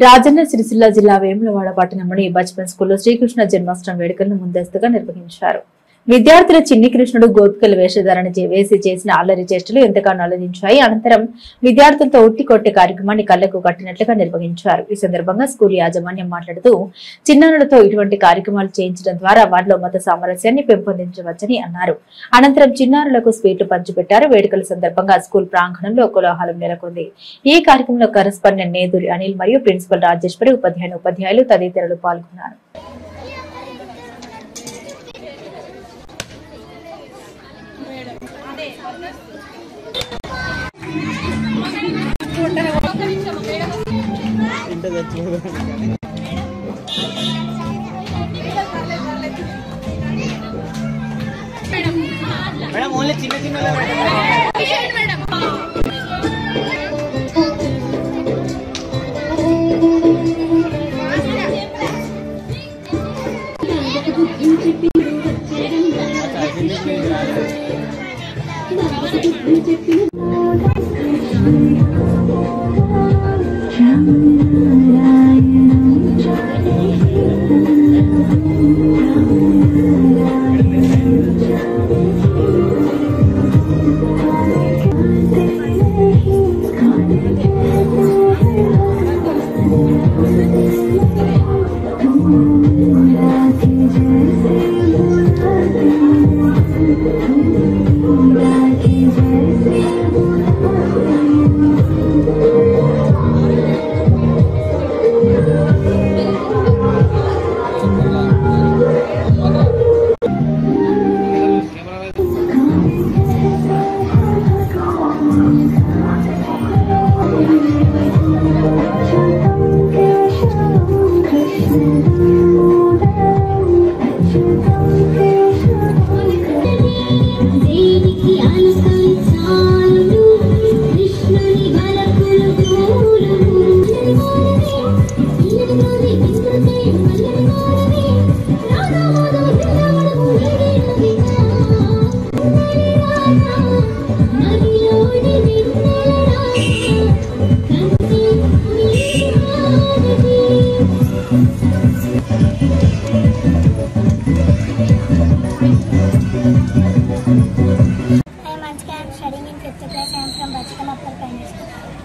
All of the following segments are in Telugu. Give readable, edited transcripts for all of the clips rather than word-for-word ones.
రాజన్న సిరిసిల్ల జిల్లా వేములవాడ పట్టణంలోని బచ్పన్ స్కూల్లో శ్రీకృష్ణ జన్మాష్టమి వేడుకలను ముందస్తుగా నిర్వహించారు. విద్యార్థుల చిన్ని కృష్ణుడు గోపికల వేషధారణ వేసి చేసిన అల్లరి చేష్టలు ఎంతగానో అలరించాయి. అనంతరం విద్యార్థులతో ఉట్టి కొట్టే కార్యక్రమాన్ని కళ్లకు కట్టినట్లుగా నిర్వహించారు. ఈ సందర్భంగా స్కూల్ యాజమాన్యం మాట్లాడుతూ చిన్నారులతో ఇటువంటి కార్యక్రమాలు చేయించడం ద్వారా వారిలో మత సామరస్యాన్ని పెంపొందించవచ్చని అన్నారు. అనంతరం చిన్నారులకు స్వీట్లు పంచిపెట్టారు. వేడుకల సందర్భంగా స్కూల్ ప్రాంగణంలో కోలాహలం నెలకొంది. ఈ కార్యక్రమంలో కరెస్పాండెంట్ నేదూరి అనిల్ మరియు ప్రిన్సిపల్ రాజేశ్వరి, ఉపాధ్యాయులు తదితరులు పాల్గొన్నారు. మేడం ఓన్లీ చిన్న చిన్న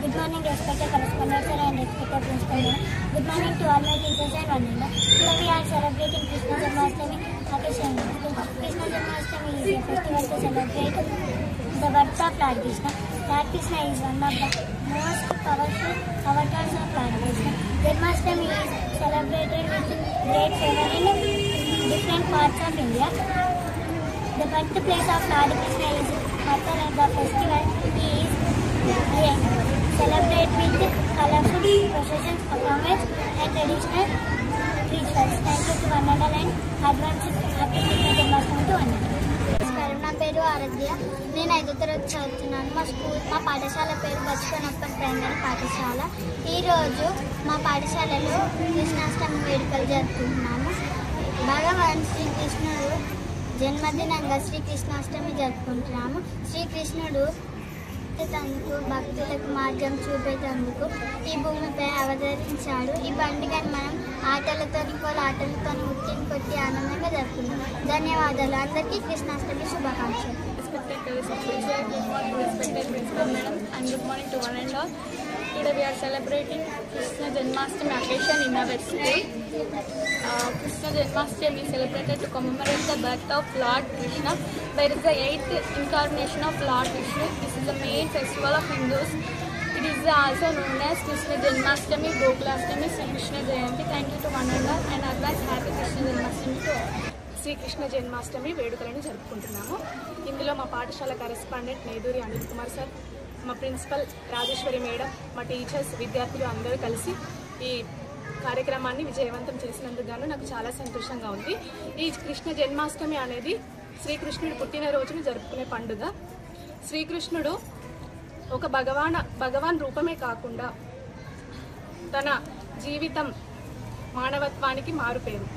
Good morning, respected correspondents and respected principal. Good morning to all my teachers and one-another. Today we are celebrating Krishna Janmashtami occasion. Krishna Janmashtami is a festival to celebrate the birth of Lord Krishna. Lord Krishna is one of the most powerful avatars of Lord Krishna. Janmashtami is celebrated with great fervor in different parts of India. The birthplace of Lord Krishna is Mathura. The festival is celebrate with colorful processions, performance and traditional rituals. Thank you to one and all and advance happy Krishna Janmashtami to one. నా పేరు ఆరాధ్య. నేను 5వ తరగతి చదువుతున్నాను. మా పాఠశాల పేరు బచ్పన్ ప్రైమరీ పాఠశాల. ఈరోజు మా పాఠశాలలో కృష్ణాష్టమి వేడుకలు జరుపుకుంటున్నాము. భగవాన్ శ్రీకృష్ణుడు జన్మదినంగా శ్రీకృష్ణాష్టమి జరుపుకుంటున్నాము. శ్రీకృష్ణుడు భక్తులకు మార్గం చూపేందుకు ఈ భూమిపై అవతరించాడు. ఈ పండుగను మనం ఆటలతో కోలాటలతో ఉట్టిని కొట్టి ఆనందంగా జరుపుకుంటాం. ధన్యవాదాలు. అందరికీ కృష్ణాష్టమి శుభాకాంక్షలు. Respected principal madam and good morning to one and all. Today we are celebrating Krishna Janmashtami occasion in our school. Krishna Janmashtami is celebrated to commemorate the birth of Lord Krishna. There is the 8th incarnation of Lord Krishna. This is the main festival of Hindus. It is also known as Krishna Janmashtami, Gokulashtami, Sri Krishna Jayanti. Thank you to one and all and advance happy Krishna Janmashtami to all. Srikrishna Janmashtami వేడుకలను జరుపుకుంటున్నాము. ఇందులో మా పాఠశాల కరెస్పాండెంట్ నేదూరి అనిల్ కుమార్ సార్, మా ప్రిన్సిపల్ రాజేశ్వరి మేడం, మా టీచర్స్, విద్యార్థులు అందరూ కలిసి ఈ కార్యక్రమాన్ని విజయవంతం చేసినందుకు గాను నాకు చాలా సంతోషంగా ఉంది. ఈ కృష్ణ జన్మాష్టమి అనేది శ్రీకృష్ణుడు పుట్టినరోజును జరుపుకునే పండుగ. శ్రీకృష్ణుడు ఒక భగవాన్ రూపమే కాకుండా తన జీవితం మానవత్వానికి మారుపేరు.